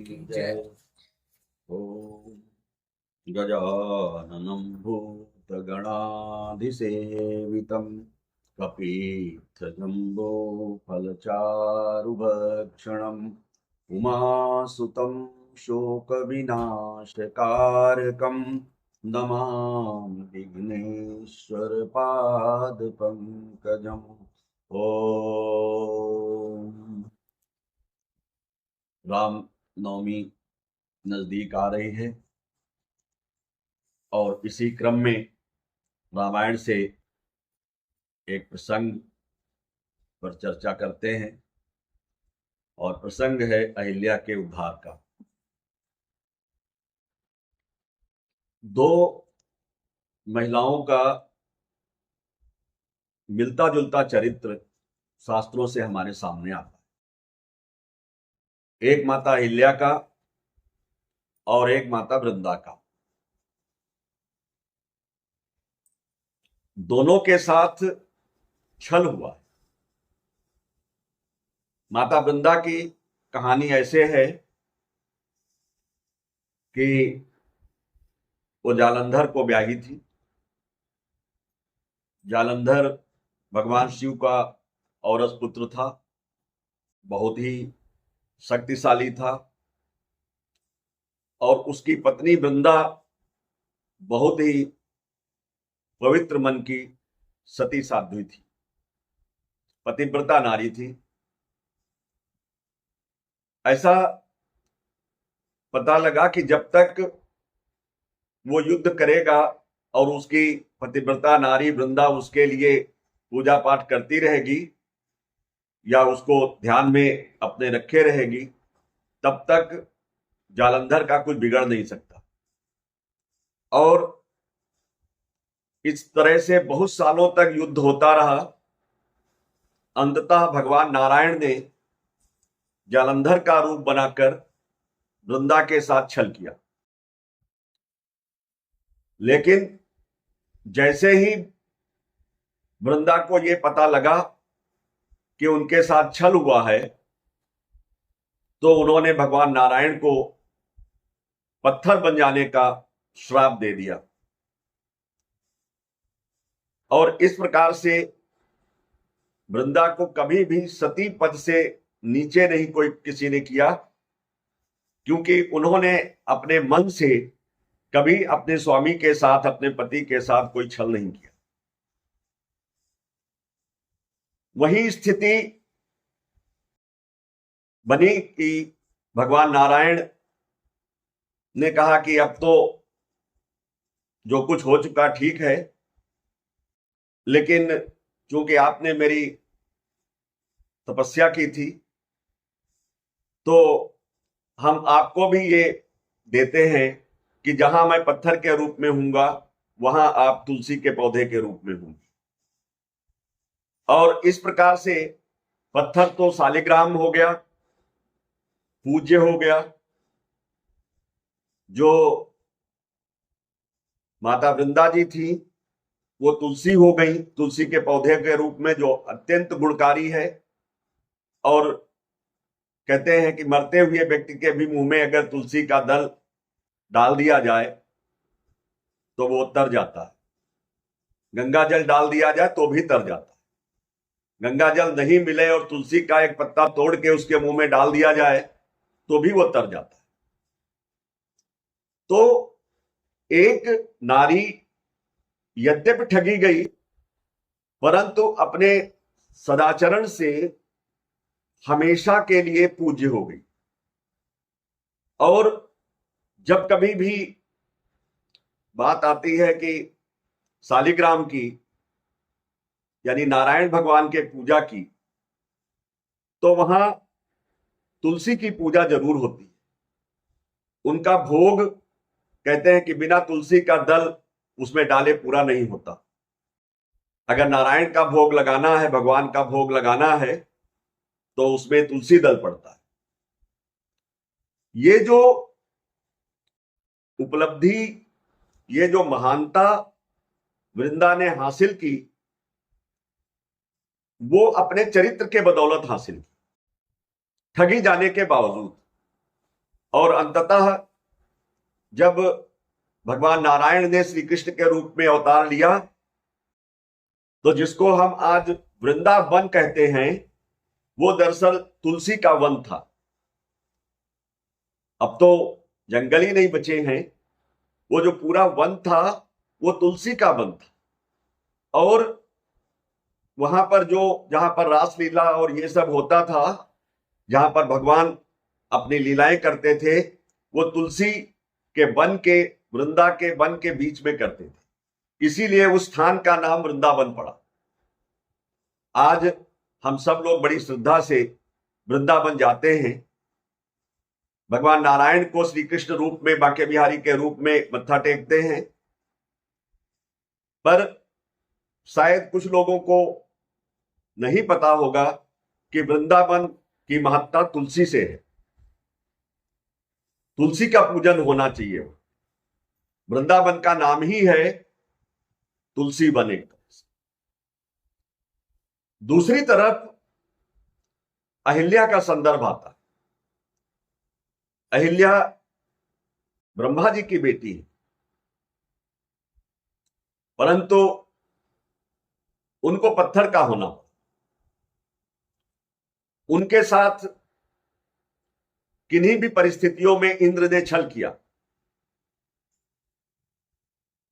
जय। ओम गजाननं भूतगणाधिसेवितं कपीत्थजम्बो फलचारुभक्षणम् उमासुतं शोकविनाशकारकं नमामि विघ्नेश्वरपादपङ्कजम्। ओम राम नवमी नजदीक आ रही है और इसी क्रम में रामायण से एक प्रसंग पर चर्चा करते हैं और प्रसंग है अहिल्या के उद्धार का। दो महिलाओं का मिलता जुलता चरित्र शास्त्रों से हमारे सामने आता है, एक माता अहिल्या का और एक माता वृंदा का। दोनों के साथ छल हुआ है। माता वृंदा की कहानी ऐसे है कि वो जालंधर को ब्याही थी। जालंधर भगवान शिव का औरस पुत्र था, बहुत ही शक्तिशाली था और उसकी पत्नी वृंदा बहुत ही पवित्र मन की सती साध्वी थी, पतिव्रता नारी थी। ऐसा पता लगा कि जब तक वो युद्ध करेगा और उसकी पतिव्रता नारी वृंदा उसके लिए पूजा पाठ करती रहेगी या उसको ध्यान में अपने रखे रहेगी, तब तक जालंधर का कुछ बिगड़ नहीं सकता। और इस तरह से बहुत सालों तक युद्ध होता रहा। अंततः भगवान नारायण ने जालंधर का रूप बनाकर वृंदा के साथ छल किया। लेकिन जैसे ही वृंदा को यह पता लगा कि उनके साथ छल हुआ है, तो उन्होंने भगवान नारायण को पत्थर बन जाने का श्राप दे दिया और इस प्रकार से वृंदा को कभी भी सती पद से नीचे नहीं कोई किसी ने किया, क्योंकि उन्होंने अपने मन से कभी अपने स्वामी के साथ, अपने पति के साथ कोई छल नहीं किया। वही स्थिति बनी कि भगवान नारायण ने कहा कि अब तो जो कुछ हो चुका ठीक है, लेकिन चूंकि आपने मेरी तपस्या की थी तो हम आपको भी ये देते हैं कि जहां मैं पत्थर के रूप में हूंगा वहां आप तुलसी के पौधे के रूप में होंगे। और इस प्रकार से पत्थर तो शालिग्राम हो गया, पूज्य हो गया। जो माता वृंदा जी थी वो तुलसी हो गई, तुलसी के पौधे के रूप में, जो अत्यंत गुणकारी है। और कहते हैं कि मरते हुए व्यक्ति के भी मुंह में अगर तुलसी का दल डाल दिया जाए तो वो तर जाता है, गंगा जल डाल दिया जाए तो भी तर जाता है। गंगा जल नहीं मिले और तुलसी का एक पत्ता तोड़ के उसके मुंह में डाल दिया जाए तो भी वो तर जाता है। तो एक नारी यद्यपि ठगी गई, परंतु अपने सदाचरण से हमेशा के लिए पूज्य हो गई। और जब कभी भी बात आती है कि शालिग्राम की, यानी नारायण भगवान के पूजा की, तो वहां तुलसी की पूजा जरूर होती है। उनका भोग कहते हैं कि बिना तुलसी का दल उसमें डाले पूरा नहीं होता। अगर नारायण का भोग लगाना है, भगवान का भोग लगाना है, तो उसमें तुलसी दल पड़ता है। ये जो उपलब्धि, ये जो महानता वृंदा ने हासिल की, वो अपने चरित्र के बदौलत हासिल की, ठगी जाने के बावजूद। और अंततः जब भगवान नारायण ने श्री कृष्ण के रूप में अवतार लिया, तो जिसको हम आज वृंदावन कहते हैं, वो दरअसल तुलसी का वन था। अब तो जंगल ही नहीं बचे हैं, वो जो पूरा वन था वो तुलसी का वन था। और वहां पर जहां पर रासलीला और ये सब होता था, जहां पर भगवान अपनी लीलाएं करते थे, वो तुलसी के वन के, वृंदा के वन के बीच में करते थे। इसीलिए उस स्थान का नाम वृंदावन पड़ा। आज हम सब लोग बड़ी श्रद्धा से वृंदावन जाते हैं, भगवान नारायण को श्री कृष्ण रूप में, बांके बिहारी के रूप में मत्था टेकते हैं। पर शायद कुछ लोगों को नहीं पता होगा कि वृंदावन की महत्ता तुलसी से है। तुलसी का पूजन होना चाहिए। वृंदावन का नाम ही है तुलसी वन। एक दूसरी तरफ अहिल्या का संदर्भ आता है। अहिल्या ब्रह्मा जी की बेटी है, परंतु उनको पत्थर का होना, उनके साथ किन्हीं भी परिस्थितियों में इंद्र ने छल किया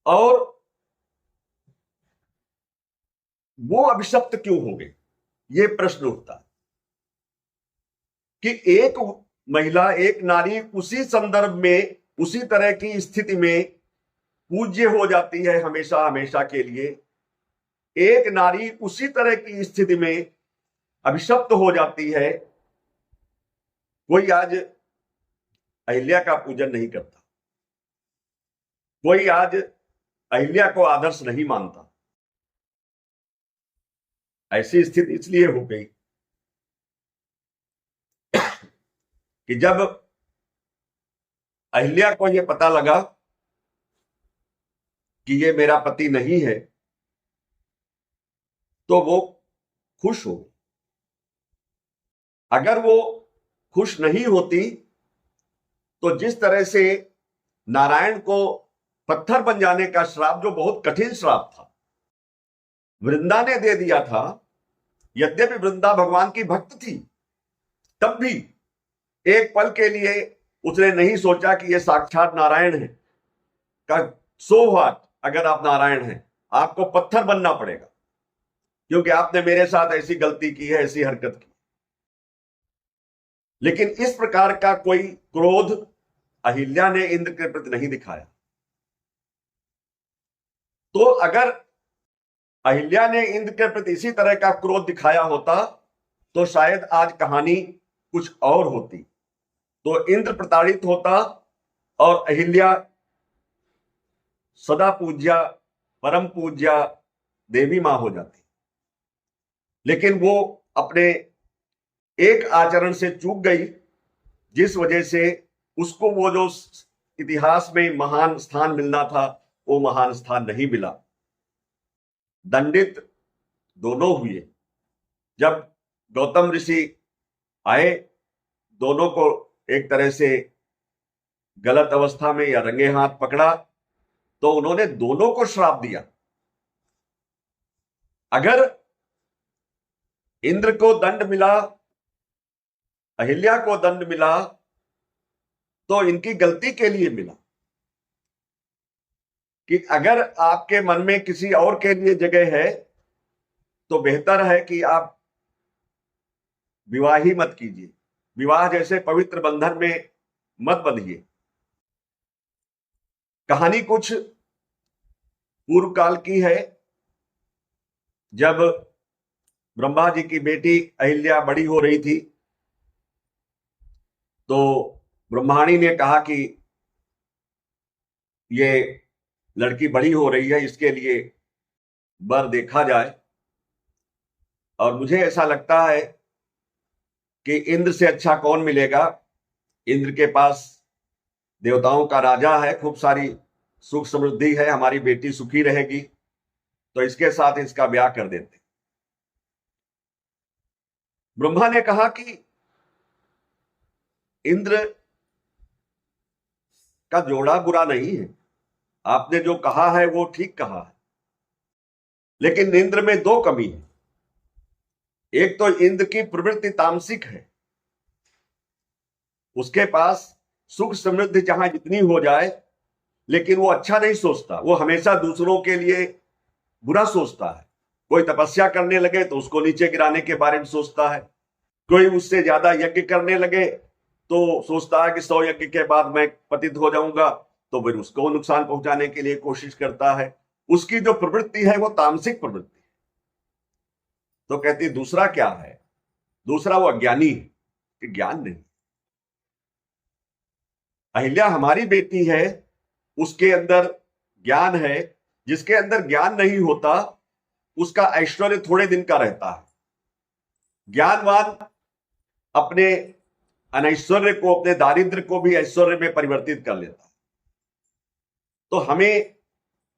और वो अभिशप्त क्यों हो गई, ये प्रश्न उठता है कि एक महिला, एक नारी उसी संदर्भ में, उसी तरह की स्थिति में पूज्य हो जाती है हमेशा हमेशा के लिए। एक नारी उसी तरह की स्थिति में अभिशप्त हो जाती है। कोई आज अहिल्या का पूजन नहीं करता, कोई आज अहिल्या को आदर्श नहीं मानता। ऐसी स्थिति इसलिए हो गई कि जब अहिल्या को यह पता लगा कि ये मेरा पति नहीं है, तो वो खुश हो। अगर वो खुश नहीं होती तो जिस तरह से नारायण को पत्थर बन जाने का श्राप, जो बहुत कठिन श्राप था, वृंदा ने दे दिया था। यद्यपि वृंदा भगवान की भक्त थी, तब भी एक पल के लिए उसने नहीं सोचा कि यह साक्षात नारायण है। का सो व्हाट, अगर आप नारायण हैं, आपको पत्थर बनना पड़ेगा, क्योंकि आपने मेरे साथ ऐसी गलती की है, ऐसी हरकत की। लेकिन इस प्रकार का कोई क्रोध अहिल्या ने इंद्र के प्रति नहीं दिखाया। तो अगर अहिल्या ने इंद्र के प्रति इसी तरह का क्रोध दिखाया होता तो शायद आज कहानी कुछ और होती। तो इंद्र प्रताड़ित होता और अहिल्या सदा पूज्या, परम पूज्या देवी मां हो जाती। लेकिन वो अपने एक आचरण से चूक गई, जिस वजह से उसको वो जो इतिहास में महान स्थान मिलना था, वो महान स्थान नहीं मिला। दंडित दोनों हुए। जब गौतम ऋषि आए, दोनों को एक तरह से गलत अवस्था में या रंगे हाथ पकड़ा, तो उन्होंने दोनों को श्राप दिया। अगर इंद्र को दंड मिला, अहिल्या को दंड मिला, तो इनकी गलती के लिए मिला। कि अगर आपके मन में किसी और के लिए जगह है तो बेहतर है कि आप विवाह ही मत कीजिए, विवाह जैसे पवित्र बंधन में मत बंधिए। कहानी कुछ पूर्व काल की है, जब ब्रह्मा जी की बेटी अहिल्या बड़ी हो रही थी, तो ब्रह्माणी ने कहा कि ये लड़की बड़ी हो रही है, इसके लिए वर देखा जाए। और मुझे ऐसा लगता है कि इंद्र से अच्छा कौन मिलेगा। इंद्र के पास देवताओं का राजा है, खूब सारी सुख समृद्धि है, हमारी बेटी सुखी रहेगी, तो इसके साथ इसका ब्याह कर देते। ब्रह्मा ने कहा कि इंद्र का जोड़ा बुरा नहीं है, आपने जो कहा है वो ठीक कहा है, लेकिन इंद्र में दो कमी है। एक तो इंद्र की प्रवृत्ति तामसिक है, उसके पास सुख समृद्धि जहां जितनी हो जाए, लेकिन वो अच्छा नहीं सोचता, वो हमेशा दूसरों के लिए बुरा सोचता है। कोई तपस्या करने लगे तो उसको नीचे गिराने के बारे में सोचता है, कोई उससे ज्यादा यज्ञ करने लगे तो सोचता है कि 100 यज्ञ के बाद मैं पतित हो जाऊंगा, तो फिर उसको नुकसान पहुंचाने के लिए कोशिश करता है। उसकी जो प्रवृत्ति है वो तामसिक प्रवृत्ति है। तो कहती दूसरा क्या है? दूसरा वो अज्ञानी है कि ज्ञान नहीं। अहिल्या हमारी बेटी है, उसके अंदर ज्ञान है। जिसके अंदर ज्ञान नहीं होता उसका ऐश्वर्य थोड़े दिन का रहता है। ज्ञानवान अपने अनैश्वर्य को, अपने दारिद्र्य को भी ऐश्वर्य में परिवर्तित कर लेता है। तो हमें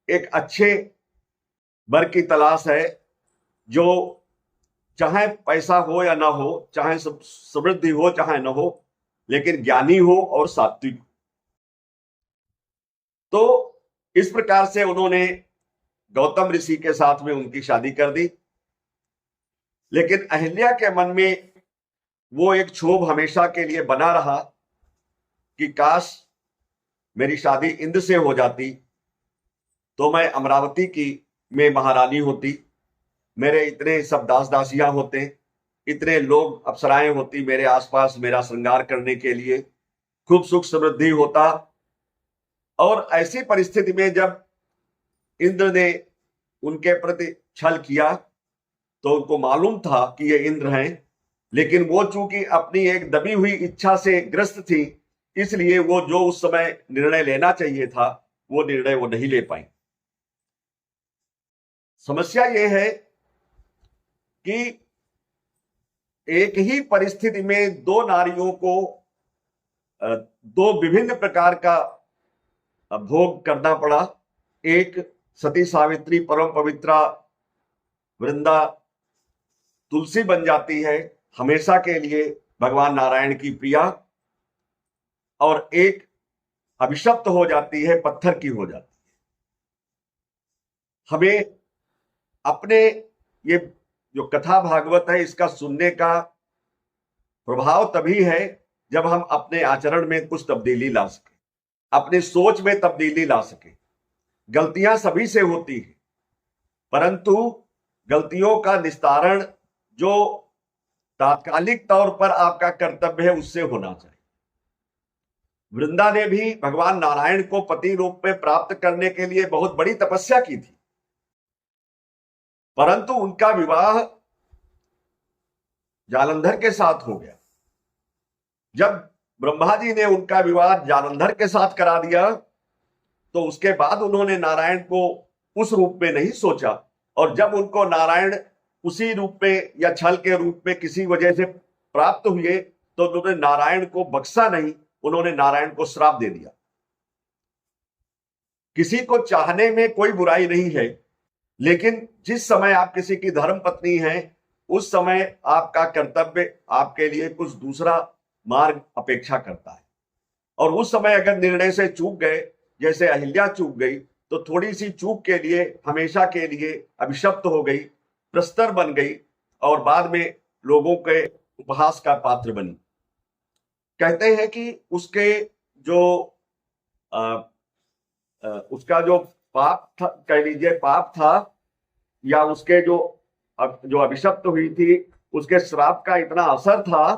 एक अच्छे वर की तलाश है, जो चाहे पैसा हो या ना हो, चाहे समृद्धि हो चाहे ना हो, लेकिन ज्ञानी हो और सात्विक हो। तो इस प्रकार से उन्होंने गौतम ऋषि के साथ में उनकी शादी कर दी। लेकिन अहिल्या के मन में वो एक क्षोभ हमेशा के लिए बना रहा कि काश मेरी शादी इंद्र से हो जाती तो मैं अमरावती की में महारानी होती, मेरे इतने सब दास दासियां होते, इतने लोग अप्सराएं होती मेरे आसपास मेरा श्रृंगार करने के लिए, खूब सुख समृद्धि होता। और ऐसी परिस्थिति में जब इंद्र ने उनके प्रति छल किया तो उनको मालूम था कि ये इंद्र हैं, लेकिन वो चूंकि अपनी एक दबी हुई इच्छा से ग्रस्त थी, इसलिए वो जो उस समय निर्णय लेना चाहिए था वो निर्णय वो नहीं ले पाई। समस्या ये है कि एक ही परिस्थिति में दो नारियों को दो विभिन्न प्रकार का भोग करना पड़ा। एक सती सावित्री परम पवित्रा वृंदा तुलसी बन जाती है, हमेशा के लिए भगवान नारायण की प्रिया, और एक अभिशप्त हो जाती है, पत्थर की हो जाती है। हमें अपने ये जो कथा भागवत है इसका सुनने का प्रभाव तभी है जब हम अपने आचरण में कुछ तब्दीली ला सके, अपनी सोच में तब्दीली ला सके। गलतियां सभी से होती है, परंतु गलतियों का निस्तारण जो तात्कालिक तौर पर आपका कर्तव्य है उससे होना चाहिए। वृंदा ने भी भगवान नारायण को पति रूप में प्राप्त करने के लिए बहुत बड़ी तपस्या की थी, परंतु उनका विवाह जालंधर के साथ हो गया। जब ब्रह्मा जी ने उनका विवाह जालंधर के साथ करा दिया तो उसके बाद उन्होंने नारायण को उस रूप में नहीं सोचा, और जब उनको नारायण उसी रूप में या छल के रूप में किसी वजह से प्राप्त हुए तो उन्होंने नारायण को बख्शा नहीं, उन्होंने नारायण को श्राप दे दिया। किसी को चाहने में कोई बुराई नहीं है, लेकिन जिस समय आप किसी की धर्म पत्नी हैं उस समय आपका कर्तव्य आपके लिए कुछ दूसरा मार्ग अपेक्षा करता है, और उस समय अगर निर्णय से चूक गए, जैसे अहिल्या चूक गई, तो थोड़ी सी चूक के लिए हमेशा के लिए अभिशप्त हो गई, प्रस्तर बन गई, और बाद में लोगों के उपहास का पात्र बनी। कहते हैं कि उसके जो उसका जो पाप था, कह लीजिए पाप था, या उसके जो अभिशप्त हुई थी उसके श्राप का इतना असर था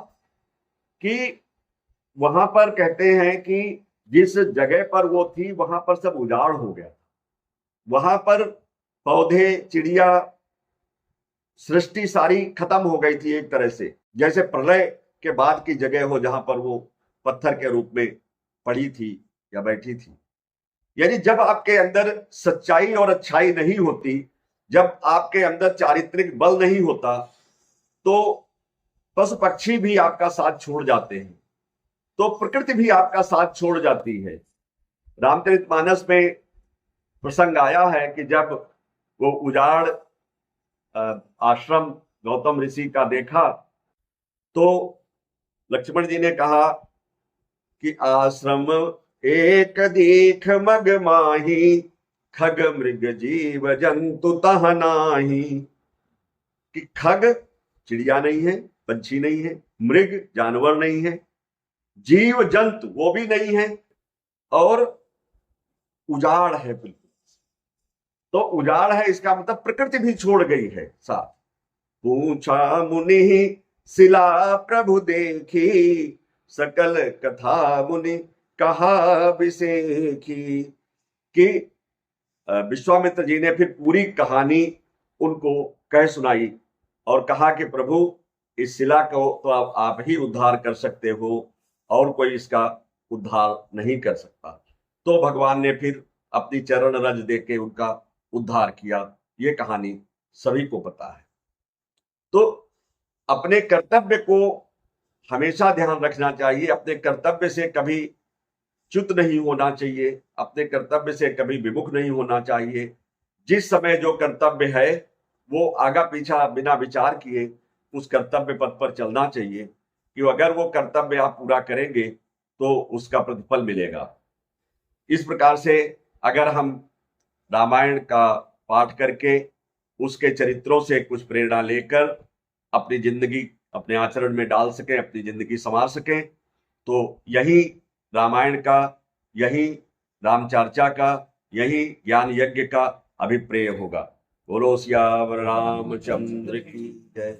कि वहां पर कहते हैं कि जिस जगह पर वो थी वहां पर सब उजाड़ हो गया। वहां पर पौधे, चिड़िया, सृष्टि सारी खत्म हो गई थी, एक तरह से जैसे प्रलय के बाद की जगह हो जहां पर वो पत्थर के रूप में पड़ी थी या बैठी थी। यानी जब आपके अंदर सच्चाई और अच्छाई नहीं होती, जब आपके अंदर चारित्रिक बल नहीं होता, तो पशु पक्षी भी आपका साथ छोड़ जाते हैं, तो प्रकृति भी आपका साथ छोड़ जाती है। रामचरितमानस में प्रसंग आया है कि जब वो उजाड़ आश्रम गौतम ऋषि का देखा तो लक्ष्मण जी ने कहा कि आश्रम एक दीख मग माही, खग मृग जीव जंतु तह नाही। कि खग चिड़िया नहीं है, पंछी नहीं है, मृग जानवर नहीं है, जीव जंतु वो भी नहीं है, और उजाड़ है बिल्कुल। तो उजाड़ है इसका मतलब प्रकृति भी छोड़ गई है साथ। पूछा मुनि शिला प्रभु देखी, सकल कथा मुनि कहा विसेखी। कि विश्वामित्र जी ने फिर पूरी कहानी उनको कह सुनाई और कहा कि प्रभु इस शिला को तो आप ही उद्धार कर सकते हो, और कोई इसका उद्धार नहीं कर सकता। तो भगवान ने फिर अपनी चरण रज देके उनका उद्धार किया। ये कहानी सभी को पता है। तो अपने कर्तव्य को हमेशा ध्यान रखना चाहिए, अपने कर्तव्य से कभी च्युत नहीं होना चाहिए, अपने कर्तव्य से कभी विमुख नहीं होना चाहिए। जिस समय जो कर्तव्य है वो आगा पीछा बिना विचार किए उस कर्तव्य पथ पर चलना चाहिए, कि अगर वो कर्तव्य आप पूरा करेंगे तो उसका प्रतिफल मिलेगा। इस प्रकार से अगर हम रामायण का पाठ करके उसके चरित्रों से कुछ प्रेरणा लेकर अपनी जिंदगी अपने आचरण में डाल सकें, अपनी जिंदगी संवार सकें, तो यही रामायण का, यही रामचर्चा का, यही ज्ञान यज्ञ का अभिप्रेय होगा। बोलो सियावर रामचंद्र की जय।